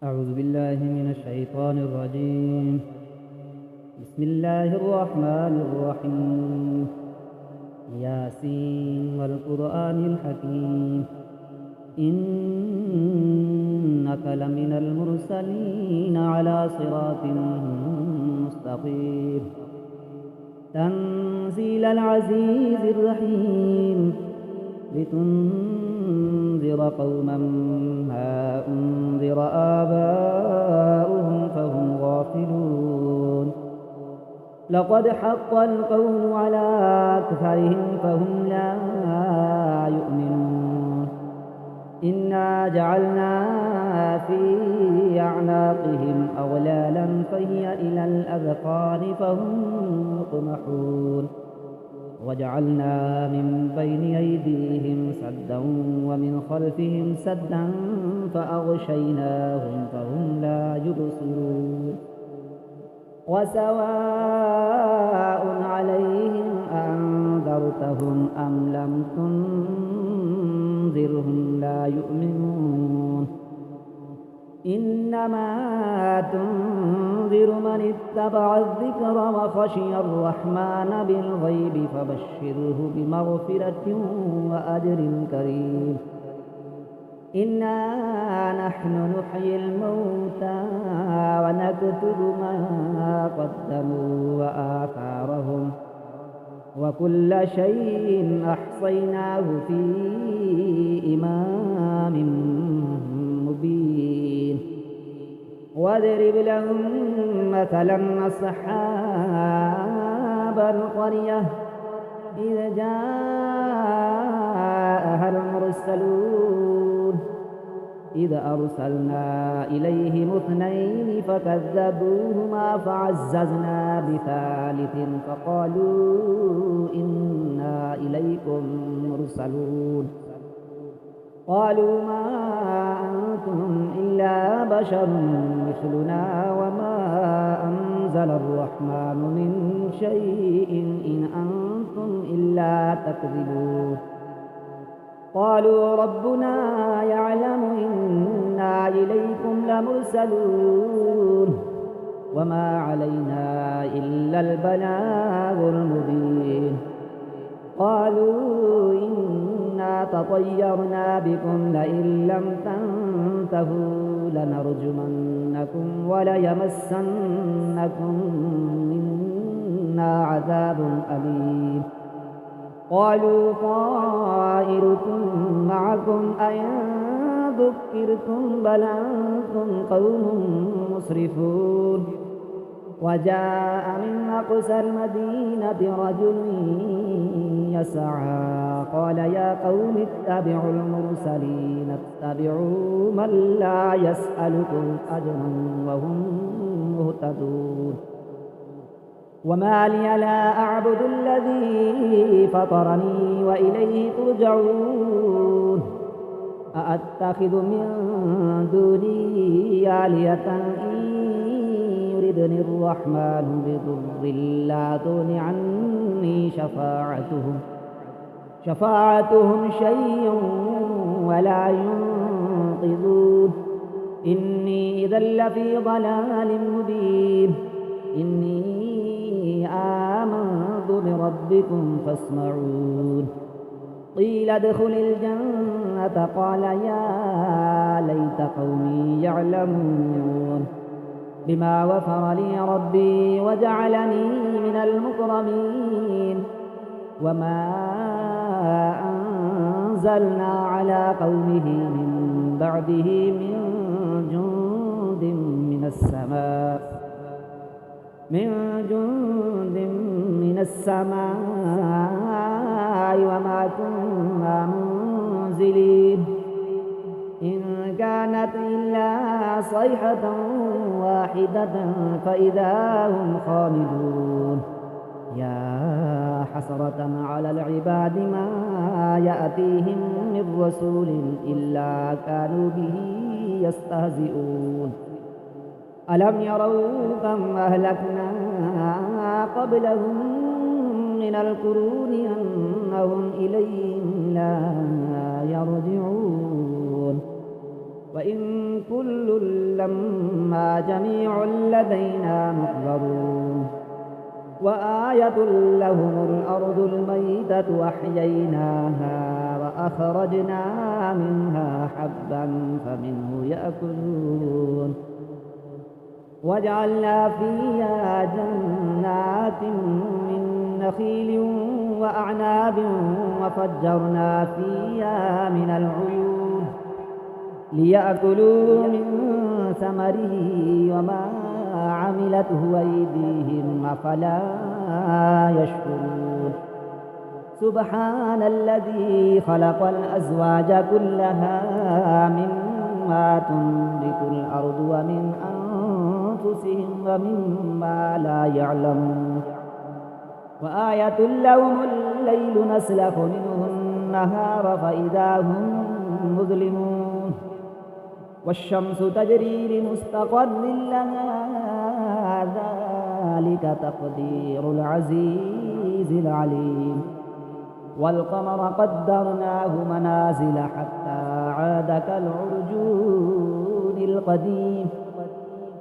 أعوذ بالله من الشيطان الرجيم. بسم الله الرحمن الرحيم. ياسين والقرآن الحكيم إنك لمن المرسلين على صراط مستقيم تنزيل العزيز الرحيم لتنذر قوما ما أنذر آباؤهم فهم غافلون. لقد حق القول على أكثرهم فهم لا يؤمنون. إنا جعلنا في أعناقهم أغلالا فهي إلى الأذقان فهم مقمحون. وجعلنا من بين أيديهم سدا ومن خلفهم سدا فأغشيناهم فهم لا يبصرون. وسواء عليهم أنذرتهم أم لم تنذرهم لا يؤمنون. إنما تنذر من اتبع الذكر وخشي الرحمن بالغيب فبشره بمغفرة وأجر كريم. إنا نحن نحيي الموتى ونكتب ما قدموا وآثارهم وكل شيء أحصيناه في إمام مبين. واضرب لهم مثلا أصحاب القرية إذ جاءها المرسلون إذ أرسلنا إليهم اثنين فكذبوهما فعززنا بثالث فقالوا إنا إليكم مرسلون. قالوا ما أنتم إلا بشر مثلنا وما أنزل الرحمن من شيء إن أنتم إلا تكذبون. قالوا ربنا يعلم إنا إليكم لمرسلون وما علينا إلا البلاغ المبين. قالوا إنا تطيرنا بكم لئن لم تنتهوا لنرجمنكم وليمسنكم منا عذاب أليم. قالوا طائركم معكم أئن ذكرتم بل أنتم قوم مسرفون. وجاء من أقصى المدينة رجل يسعى قال يا قوم اتبعوا المرسلين اتبعوا من لا يسألكم أجرا وهم مهتدون. وما لي لا أعبد الذي فطرني وإليه ترجعون. أأتخذ من دونه آلهة إن يردني الرحمن بضر لا تغن عني شفاعتهم شيء ولا ينقذون. إني إذا لفي ضلال مبين. إني آمنت بربكم فاسمعون. قيل ادخل الجنة قال يا ليت قومي يعلمون بما غفر لي ربي وجعلني من المكرمين. وما أنزلنا على قومه من بعده من جند من السماء وما كنا منزلين. إن كانت إلا صيحة واحدة فإذا هم خامدون. يا حسرة على العباد ما يأتيهم من رسول إلا كانوا به يستهزئون. ألم يروا كم أهلكنا قبلهم من القرون أنهم إليهم لا يرجعون. وإن كل لما جميع لدينا محضرون وآية لهم الأرض الميتة أحييناها وأخرجنا منها حبا فمنه يأكلون وجعلنا فيها جنات من نخيل وأعناب وفجرنا فيها من العيون ليأكلوا من ثمره وما عملته أيديهم أفلا يشكرون سبحان الذي خلق الأزواج كلها مما تنبت الأرض ومن أنفسهم ومما لا يعلمون وآية لهم الليل نسلخ منه النهار فإذا هم مظلمون والشمس تجري لمستقر لها ذلك تقدير العزيز العليم والقمر قدرناه منازل حتى عاد كالعرجون القديم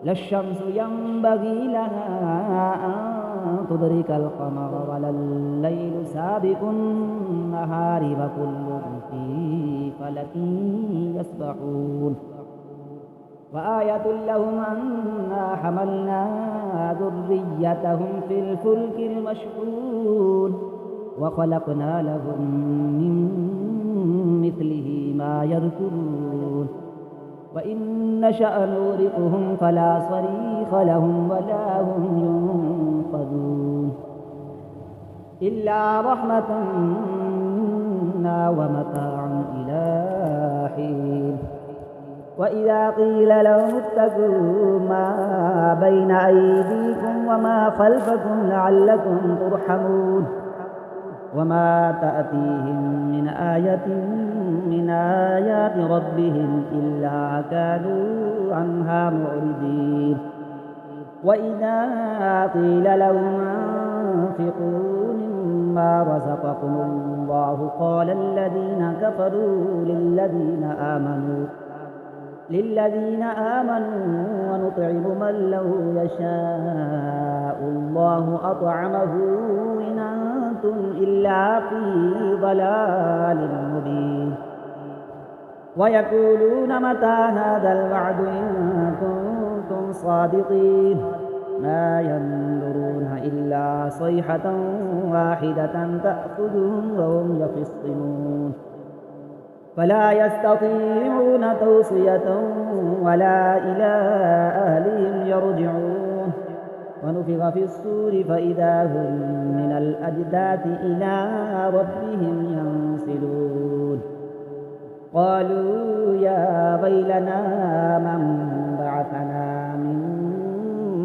لا الشمس ينبغي لها أن تدرك القمر ولا الليل سابق النهار وكل في فلك يسبحون وآية لهم أنا حملنا ذريتهم في الفلك المشحون وخلقنا لهم من مثله ما يركبون وإن نشأ نغرقهم فلا صريخ لهم ولا هم ينقذون إلا رحمة منا ومتاعا إلى حين وإذا قيل لهم اتقوا ما بين أيديكم وما خلفكم لعلكم ترحمون وما تأتيهم من آية من آيات ربهم إلا كانوا عنها معرضين وإذا قيل لهم أنفقوا مما رزقكم الله قال الذين كفروا للذين آمنوا ونطعم من لو يشاء الله أطعمه إن أنتم إلا في ضلال مبين ويقولون متى هذا الوعد إن كنتم صادقين ما ينظرون إلا صيحة واحدة تأخذهم وهم يخصمون فلا يستطيعون توصية ولا إلى أهلهم يرجعون ونفخ في الصور فإذا هم من الأجداث إلى ربهم ينسلون قالوا يا ويلنا من بعثنا من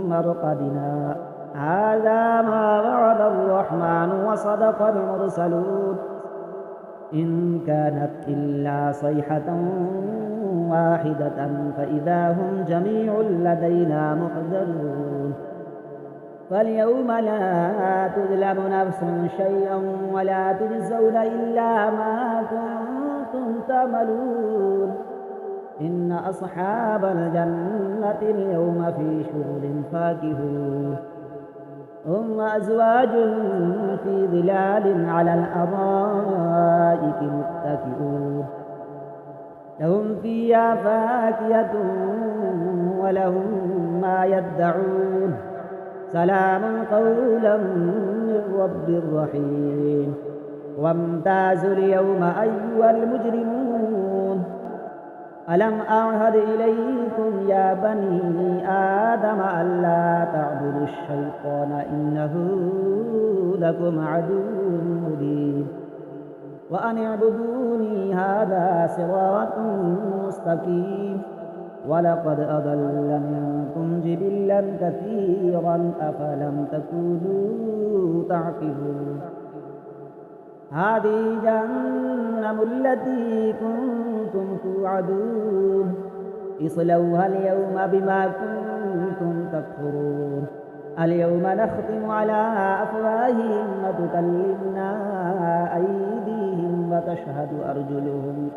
مرقدنا هذا ما وعد الرحمن وصدق المرسلون إن كانت إلا صيحة واحدة فإذا هم جميع لدينا محضرون فاليوم لا تظلم نفس شيئا ولا تجزون إلا ما كنتم تعملون إن أصحاب الجنة اليوم في شغل فاكهون هم أزواج في ظلال على الأرائك متكئون لهم فيها فاكهة ولهم ما يدعون سلام قولا من رب رحيم وامتازوا اليوم أيها المجرمون ألم أعهد إليكم يا بني آدم ألا تعبدوا الشيطان إنه لكم عدو مبين وأن اعبدوني هذا صراط مستقيم ولقد أضل منكم جبلا كثيرا أفلم تكونوا تعقلون هذه جهنم التي كنتم توعدون اصلوها اليوم بما كنتم تكفرون اليوم نختم على أفواههم وتكلمنا أيديهم وتشهد أرجلهم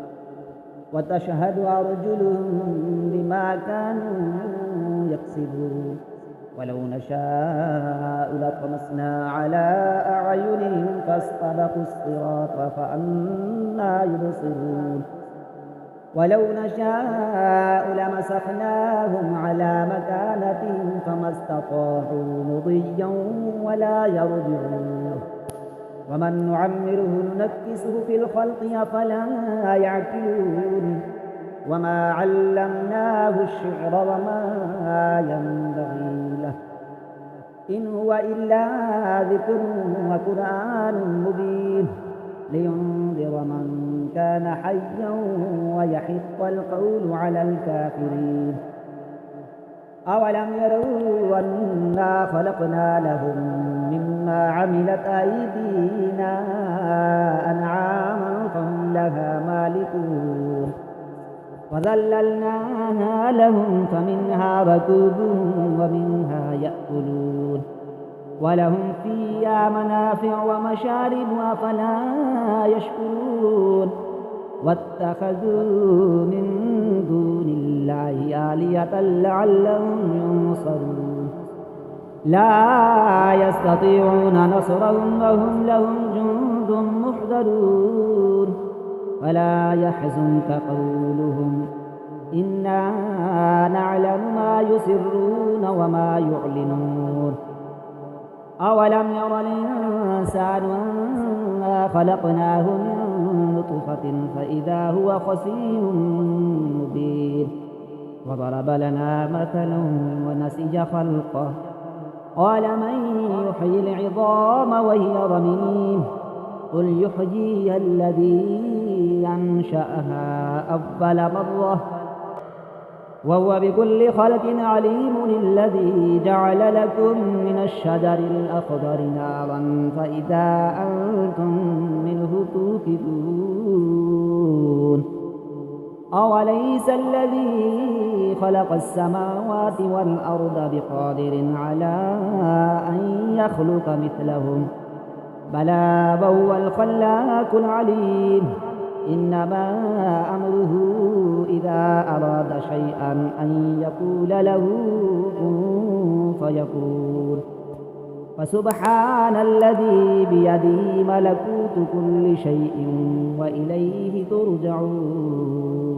وتشهد أرجلهم بما كانوا يكسبون ولو نشاء لطمسنا على أعينهم فاستبقوا الصراط فأنى يبصرون ولو نشاء لمسخناهم على مكانتهم فما استطاعوا مضيا ولا يرجعون ومن نعمره ننكسه في الخلق أفلا يعقلون وما علمناه الشعر وما ينبغي له إن هو إلا ذكر وقرآن مبين لينذر من كان حيا ويحق القول على الكافرين أولم يروا أنا خلقنا لهم مما عملت أيدينا أنعاما فهم لها مالكون وذللناها لهم فمنها ركوبهم ومنها يأكلون ولهم فيها منافع ومشارب أفلا يشكرون واتخذوا من دون الله آلهة لعلهم ينصرون لا يستطيعون نصرهم وهم لهم جند محضرون ولا يحزنك قولهم إنا نعلم ما يسرون وما يعلنون أولم ير الإنسان أنا خلقناه من نطفة فإذا هو خصيم مبين وضرب لنا مثلا ونسي خلقه قال من يحيي العظام وهي رميم قل يحييها الذي أنشأها أول مرة وهو بكل خلق عليم الذي جعل لكم من الشجر الأخضر نارا فإذا أنتم منه توقدون أوليس الذي خلق السماوات والأرض بقادر على أن يخلق مثلهم بلى وهو الخلاق العليم إنما أمره إذا أراد شيئا أن يقول له كن فيكون فسبحان الذي بيده ملكوت كل شيء وإليه ترجعون